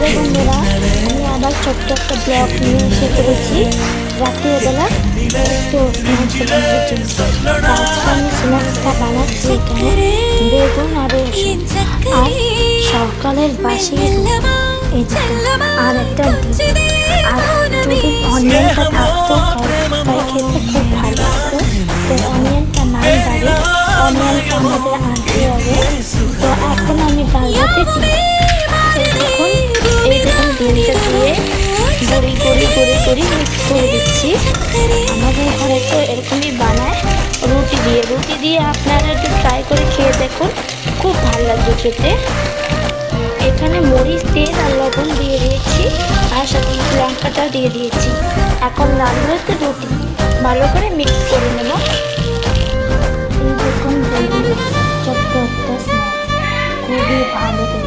Hello বন্ধুরা, আমি আবার ছোট্ট একটা ব্লগ নিয়ে এসে পড়েছি রাত্রিবেলা একটু স্ন্যাক্স বানানোর জন্য। আমি স্ন্যাক্সটা বানাচ্ছি এখানে বেগুন আর রসুন আর সকালের বাসি আর একটা আর যদি অনিয়নটা থাকতো তাই খেতে খুব ভালো হতো। তো অনিয়নটা নাই বাড়ি, অনিয়নটা আমাদের আনতে হবে। তো এখন আমি ডালটাতে দেখুন এই দেখুন ডিমটা দিয়ে গড়ি মিক্স করে দিচ্ছি। আমাদের ঘরে তো এরকমই বানায় রুটি দিয়ে আপনারা একটু ট্রাই করে খেয়ে দেখুন, খুব ভালো লাগবে খেতে। এখানে মরিচ তেল আর লবণ দিয়ে দিয়েছি আর সাথে লঙ্কাটা দিয়ে দিয়েছি। এখন রান্নাতে রুটি ভালো করে মিক্স করে নেব। এই দেখুন ছোট্ট একটা স্ন্যাক্স খুবই ভালো।